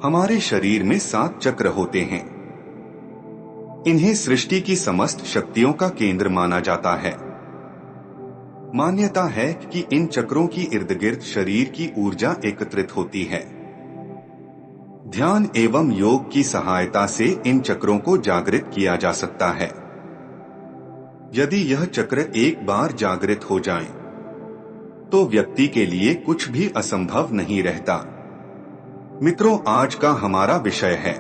हमारे शरीर में 7 चक्र होते हैं। इन्हें सृष्टि की समस्त शक्तियों का केंद्र माना जाता है। मान्यता है कि इन चक्रों की इर्द गिर्द शरीर की ऊर्जा एकत्रित होती है। ध्यान एवं योग की सहायता से इन चक्रों को जागृत किया जा सकता है। यदि यह चक्र एक बार जागृत हो जाएं, तो व्यक्ति के लिए कुछ भी असंभव नहीं रहता। मित्रों, आज का हमारा विषय है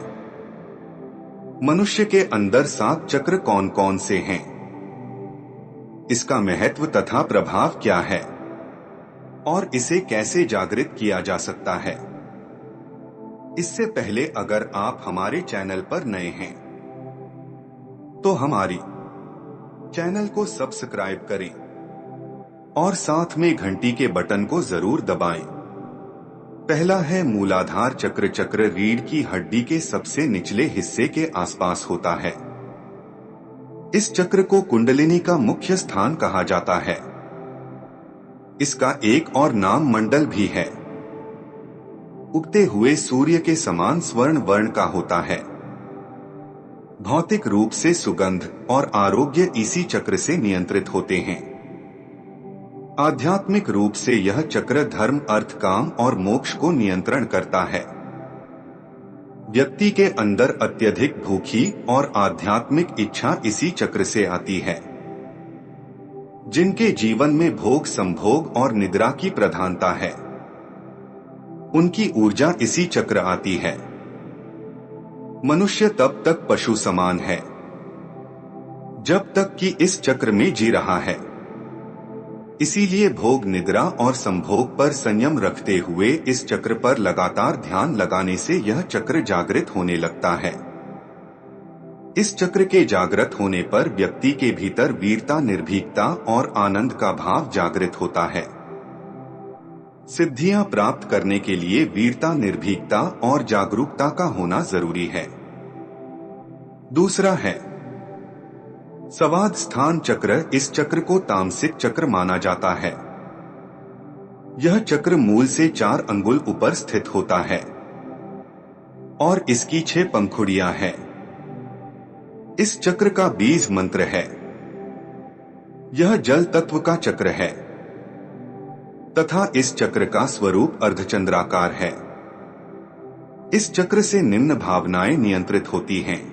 मनुष्य के अंदर 7 चक्र कौन कौन से हैं, इसका महत्व तथा प्रभाव क्या है और इसे कैसे जागृत किया जा सकता है। इससे पहले अगर आप हमारे चैनल पर नए हैं तो हमारी चैनल को सब्सक्राइब करें और साथ में घंटी के बटन को जरूर दबाएं। पहला है मूलाधार चक्र। चक्र रीढ़ की हड्डी के सबसे निचले हिस्से के आसपास होता है। इस चक्र को कुंडलिनी का मुख्य स्थान कहा जाता है। इसका एक और नाम मंडल भी है। उगते हुए सूर्य के समान स्वर्ण वर्ण का होता है। भौतिक रूप से सुगंध और आरोग्य इसी चक्र से नियंत्रित होते हैं। आध्यात्मिक रूप से यह चक्र धर्म, अर्थ, काम और मोक्ष को नियंत्रण करता है। व्यक्ति के अंदर अत्यधिक भूखी और आध्यात्मिक इच्छा इसी चक्र से आती है। जिनके जीवन में भोग, संभोग और निद्रा की प्रधानता है, उनकी ऊर्जा इसी चक्र आती है। मनुष्य तब तक पशु समान है जब तक कि इस चक्र में जी रहा है। इसीलिए भोग, निद्रा और संभोग पर संयम रखते हुए इस चक्र पर लगातार ध्यान लगाने से यह चक्र जागृत होने लगता है। इस चक्र के जागृत होने पर व्यक्ति के भीतर वीरता, निर्भीकता और आनंद का भाव जागृत होता है। सिद्धियां प्राप्त करने के लिए वीरता, निर्भीकता और जागरूकता का होना जरूरी है। दूसरा है स्वाद स्थान चक्र। इस चक्र को तामसिक चक्र माना जाता है। यह चक्र मूल से 4 अंगुल ऊपर स्थित होता है और इसकी 6 पंखुड़ियां हैं। इस चक्र का बीज मंत्र है। यह जल तत्व का चक्र है तथा इस चक्र का स्वरूप अर्धचंद्राकार है। इस चक्र से निम्न भावनाएं नियंत्रित होती हैं।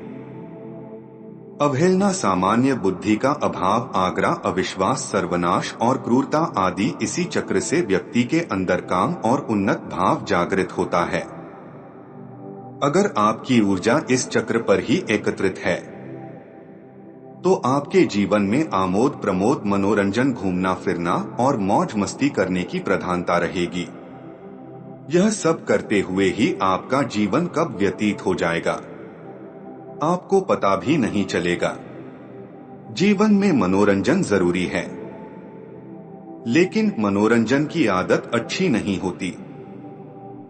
अवहेलना, सामान्य बुद्धि का अभाव, आग्रह, अविश्वास, सर्वनाश और क्रूरता आदि इसी चक्र से व्यक्ति के अंदर काम और उन्नत भाव जागृत होता है। अगर आपकी ऊर्जा इस चक्र पर ही एकत्रित है तो आपके जीवन में आमोद प्रमोद, मनोरंजन, घूमना फिरना और मौज मस्ती करने की प्रधानता रहेगी। यह सब करते हुए ही आपका जीवन कब व्यतीत हो जाएगा, आपको पता भी नहीं चलेगा। जीवन में मनोरंजन जरूरी है, लेकिन मनोरंजन की आदत अच्छी नहीं होती।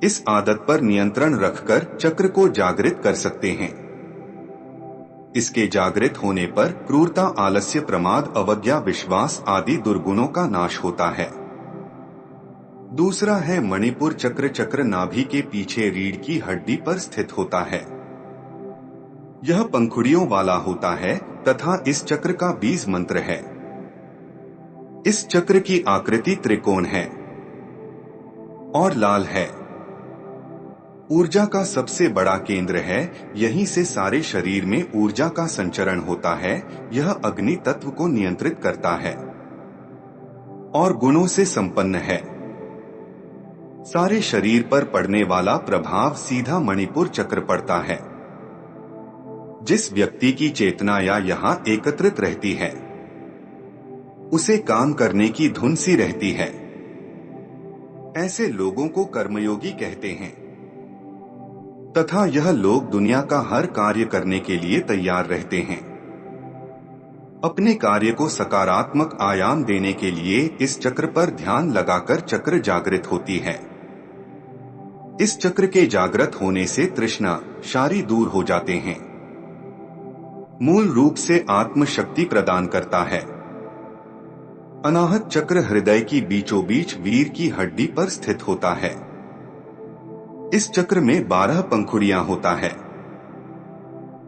इस आदत पर नियंत्रण रखकर चक्र को जागृत कर सकते हैं। इसके जागृत होने पर क्रूरता, आलस्य, प्रमाद, अवज्ञा, विश्वास आदि दुर्गुणों का नाश होता है। दूसरा है मणिपुर चक्र। चक्र नाभि के पीछे रीढ़ की हड्डी पर स्थित होता है। यह पंखुड़ियों वाला होता है तथा इस चक्र का बीज मंत्र है। इस चक्र की आकृति त्रिकोण है और लाल है। ऊर्जा का सबसे बड़ा केंद्र है। यहीं से सारे शरीर में ऊर्जा का संचरण होता है। यह अग्नि तत्व को नियंत्रित करता है और गुणों से संपन्न है। सारे शरीर पर पड़ने वाला प्रभाव सीधा मणिपुर चक्र पड़ता है। जिस व्यक्ति की चेतना यहाँ एकत्रित रहती है, उसे काम करने की धुन सी रहती है। ऐसे लोगों को कर्मयोगी कहते हैं तथा यह लोग दुनिया का हर कार्य करने के लिए तैयार रहते हैं। अपने कार्य को सकारात्मक आयाम देने के लिए इस चक्र पर ध्यान लगाकर चक्र जागृत होती है। इस चक्र के जागृत होने से तृष्णा, शारी दूर हो जाते हैं। मूल रूप से आत्म शक्ति प्रदान करता है। अनाहत चक्र हृदय की बीचों बीच वीर की हड्डी पर स्थित होता है। इस चक्र में 12 पंखुड़ियां होता है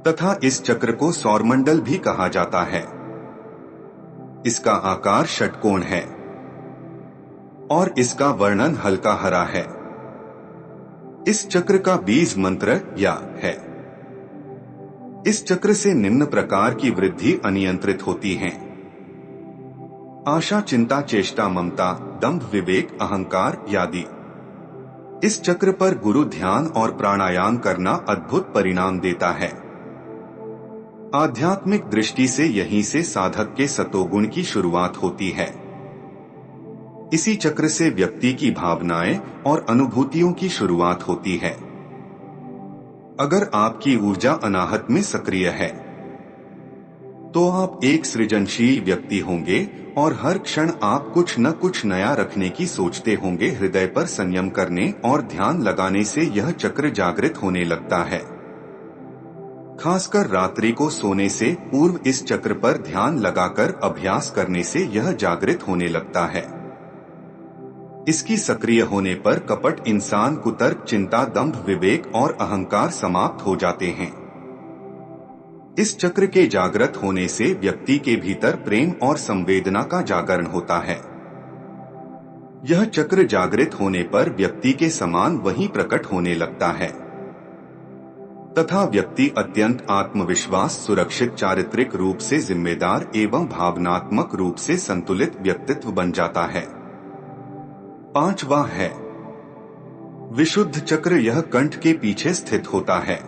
तथा इस चक्र को सौरमंडल भी कहा जाता है। इसका आकार षटकोण है और इसका वर्णन हल्का हरा है। इस चक्र का बीज मंत्र या है। इस चक्र से निम्न प्रकार की वृद्धि अनियंत्रित होती है: आशा, चिंता, चेष्टा, ममता, दंभ, विवेक, अहंकार आदि। इस चक्र पर गुरु ध्यान और प्राणायाम करना अद्भुत परिणाम देता है। आध्यात्मिक दृष्टि से यहीं से साधक के सतोगुण की शुरुआत होती है। इसी चक्र से व्यक्ति की भावनाएं और अनुभूतियों की शुरुआत होती है। अगर आपकी ऊर्जा अनाहत में सक्रिय है तो आप एक सृजनशील व्यक्ति होंगे और हर क्षण आप कुछ न कुछ नया रखने की सोचते होंगे। हृदय पर संयम करने और ध्यान लगाने से यह चक्र जागृत होने लगता है। खासकर रात्रि को सोने से पूर्व इस चक्र पर ध्यान लगाकर अभ्यास करने से यह जागृत होने लगता है। इसकी सक्रिय होने पर कपट, इंसान, कुतर्क, चिंता, दंभ, विवेक और अहंकार समाप्त हो जाते हैं। इस चक्र के जागृत होने से व्यक्ति के भीतर प्रेम और संवेदना का जागरण होता है। यह चक्र जागृत होने पर व्यक्ति के समान वहीं प्रकट होने लगता है तथा व्यक्ति अत्यंत आत्मविश्वास, सुरक्षित, चारित्रिक रूप से जिम्मेदार एवं भावनात्मक रूप से संतुलित व्यक्तित्व बन जाता है। 5वां है विशुद्ध चक्र। यह कंठ के पीछे स्थित होता है।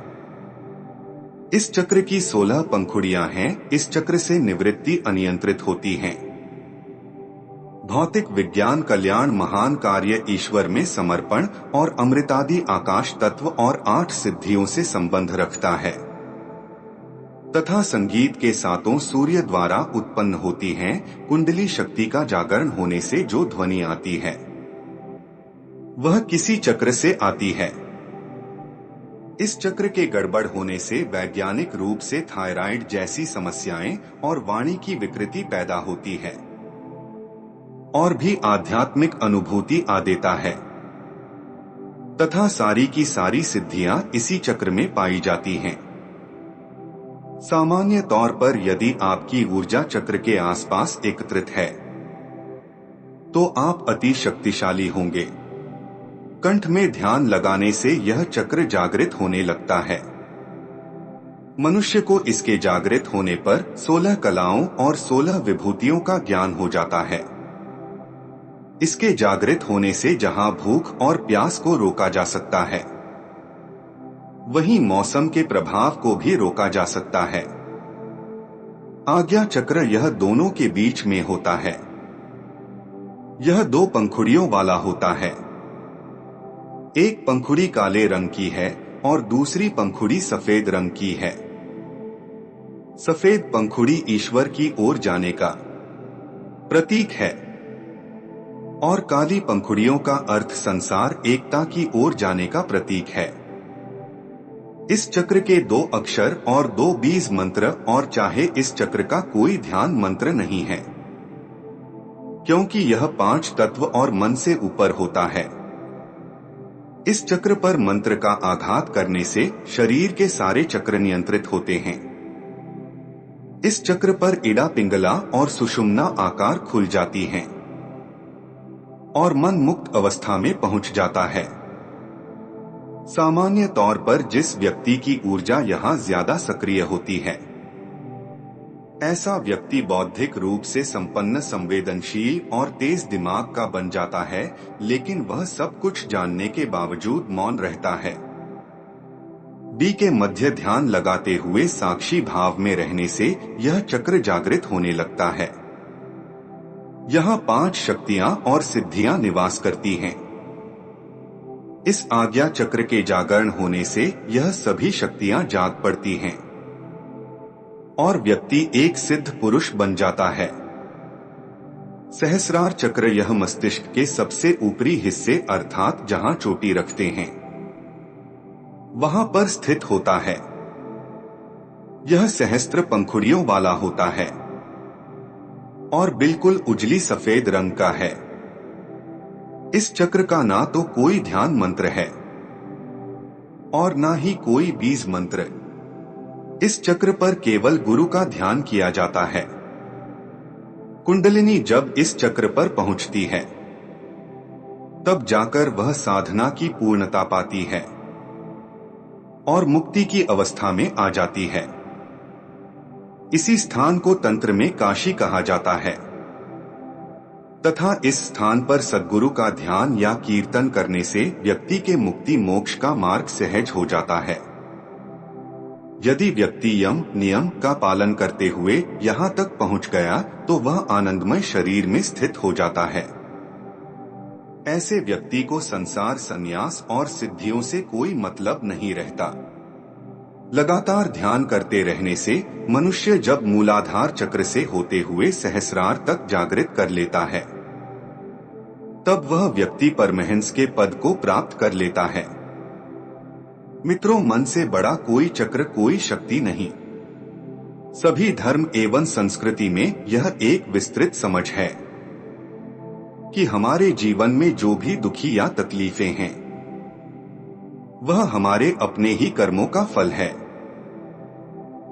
इस चक्र की 16 पंखुड़ियां हैं। इस चक्र से निवृत्ति अनियंत्रित होती है। भौतिक विज्ञान, कल्याण, महान कार्य, ईश्वर में समर्पण और अमृतादि आकाश तत्व और 8 सिद्धियों से संबंध रखता है तथा संगीत के 7 सूर्य द्वारा उत्पन्न होती हैं। कुंडली शक्ति का जागरण होने से जो ध्वनि आती है वह किसी चक्र से आती है। इस चक्र के गड़बड़ होने से वैज्ञानिक रूप से थायराइड जैसी समस्याएं और वाणी की विकृति पैदा होती है और भी आध्यात्मिक अनुभूति आ देता है तथा सारी की सारी सिद्धियां इसी चक्र में पाई जाती हैं। सामान्य तौर पर यदि आपकी ऊर्जा चक्र के आसपास एकत्रित है तो आप अति शक्तिशाली होंगे। कंठ में ध्यान लगाने से यह चक्र जागृत होने लगता है। मनुष्य को इसके जागृत होने पर 16 कलाओं और 16 विभूतियों का ज्ञान हो जाता है। इसके जागृत होने से जहां भूख और प्यास को रोका जा सकता है वहीं मौसम के प्रभाव को भी रोका जा सकता है। आज्ञा चक्र यह दोनों के बीच में होता है। यह 2 पंखुड़ियों वाला होता है। एक पंखुड़ी काले रंग की है और दूसरी पंखुड़ी सफेद रंग की है। सफेद पंखुड़ी ईश्वर की ओर जाने का प्रतीक है और काली पंखुड़ियों का अर्थ संसार, एकता की ओर जाने का प्रतीक है। इस चक्र के 2 अक्षर और 2 बीज मंत्र और चाहे इस चक्र का कोई ध्यान मंत्र नहीं है क्योंकि यह 5 तत्व और मन से ऊपर होता है। इस चक्र पर मंत्र का आघात करने से शरीर के सारे चक्र नियंत्रित होते हैं। इस चक्र पर इड़ा, पिंगला और सुषुम्ना आकार खुल जाती हैं और मन मुक्त अवस्था में पहुंच जाता है। सामान्य तौर पर जिस व्यक्ति की ऊर्जा यहाँ ज्यादा सक्रिय होती है ऐसा व्यक्ति बौद्धिक रूप से संपन्न, संवेदनशील और तेज दिमाग का बन जाता है, लेकिन वह सब कुछ जानने के बावजूद मौन रहता है। डी के मध्य ध्यान लगाते हुए साक्षी भाव में रहने से यह चक्र जागृत होने लगता है। यहाँ 5 शक्तियाँ और सिद्धियाँ निवास करती हैं। इस आज्ञा चक्र के जागरण होने से यह सभी शक्तियाँ जाग पड़ती हैं और व्यक्ति एक सिद्ध पुरुष बन जाता है। सहस्रार चक्र यह मस्तिष्क के सबसे ऊपरी हिस्से अर्थात जहां चोटी रखते हैं वहां पर स्थित होता है। यह सहस्त्र पंखुड़ियों वाला होता है और बिल्कुल उजली सफेद रंग का है। इस चक्र का ना तो कोई ध्यान मंत्र है और ना ही कोई बीज मंत्र। इस चक्र पर केवल गुरु का ध्यान किया जाता है। कुंडलिनी जब इस चक्र पर पहुंचती है तब जाकर वह साधना की पूर्णता पाती है और मुक्ति की अवस्था में आ जाती है। इसी स्थान को तंत्र में काशी कहा जाता है तथा इस स्थान पर सद्गुरु का ध्यान या कीर्तन करने से व्यक्ति के मुक्ति मोक्ष का मार्ग सहज हो जाता है। यदि व्यक्ति यम नियम का पालन करते हुए यहाँ तक पहुँच गया तो वह आनंदमय शरीर में स्थित हो जाता है। ऐसे व्यक्ति को संसार, संन्यास और सिद्धियों से कोई मतलब नहीं रहता। लगातार ध्यान करते रहने से मनुष्य जब मूलाधार चक्र से होते हुए सहस्रार तक जागृत कर लेता है तब वह व्यक्ति परमहंस के पद को प्राप्त कर लेता है। मित्रों, मन से बड़ा कोई चक्र, कोई शक्ति नहीं। सभी धर्म एवं संस्कृति में यह एक विस्तृत समझ है कि हमारे जीवन में जो भी दुखी या तकलीफें हैं वह हमारे अपने ही कर्मों का फल है।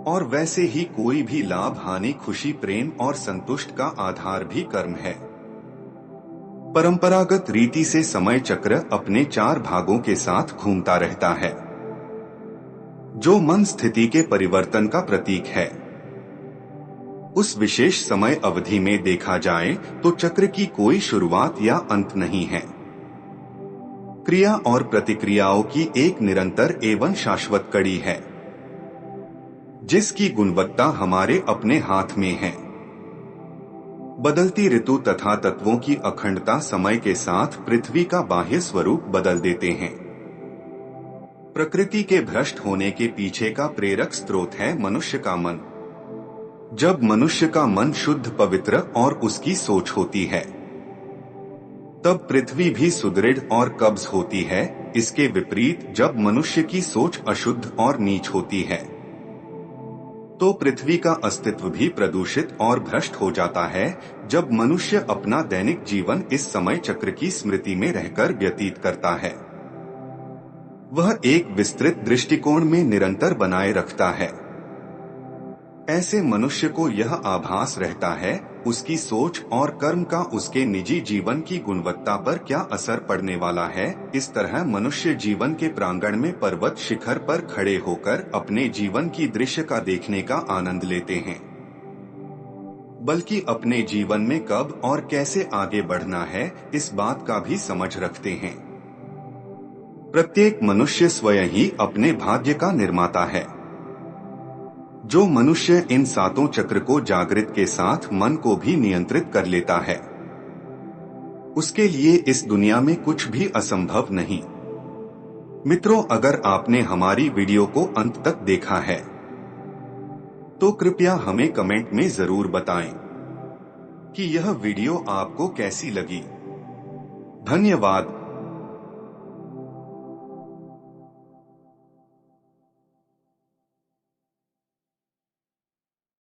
और वैसे ही कोई भी लाभ, हानि, खुशी, प्रेम और संतुष्ट का आधार भी कर्म है। परंपरागत रीति से समय चक्र अपने 4 भागों के साथ घूमता रहता है जो मन स्थिति के परिवर्तन का प्रतीक है। उस विशेष समय अवधि में देखा जाए तो चक्र की कोई शुरुआत या अंत नहीं है। क्रिया और प्रतिक्रियाओं की एक निरंतर एवं शाश्वत कड़ी है जिसकी गुणवत्ता हमारे अपने हाथ में है। बदलती ऋतु तथा तत्वों की अखंडता समय के साथ पृथ्वी का बाह्य स्वरूप बदल देते हैं। प्रकृति के भ्रष्ट होने के पीछे का प्रेरक स्रोत है मनुष्य का मन। जब मनुष्य का मन शुद्ध, पवित्र और उसकी सोच होती है तब पृथ्वी भी सुदृढ़ और कब्ज होती है। इसके विपरीत जब मनुष्य की सोच अशुद्ध और नीच होती है तो पृथ्वी का अस्तित्व भी प्रदूषित और भ्रष्ट हो जाता है। जब मनुष्य अपना दैनिक जीवन इस समय चक्र की स्मृति में रहकर व्यतीत करता है वह एक विस्तृत दृष्टिकोण में निरंतर बनाए रखता है। ऐसे मनुष्य को यह आभास रहता है उसकी सोच और कर्म का उसके निजी जीवन की गुणवत्ता पर क्या असर पड़ने वाला है। इस तरह मनुष्य जीवन के प्रांगण में पर्वत शिखर पर खड़े होकर अपने जीवन की दृश्य का देखने का आनंद लेते हैं, बल्कि अपने जीवन में कब और कैसे आगे बढ़ना है इस बात का भी समझ रखते हैं। प्रत्येक मनुष्य स्वयं ही अपने भाग्य का निर्माता है। जो मनुष्य इन 7 चक्र को जागृत के साथ मन को भी नियंत्रित कर लेता है उसके लिए इस दुनिया में कुछ भी असंभव नहीं। मित्रों, अगर आपने हमारी वीडियो को अंत तक देखा है तो कृपया हमें कमेंट में जरूर बताएं कि यह वीडियो आपको कैसी लगी। धन्यवाद।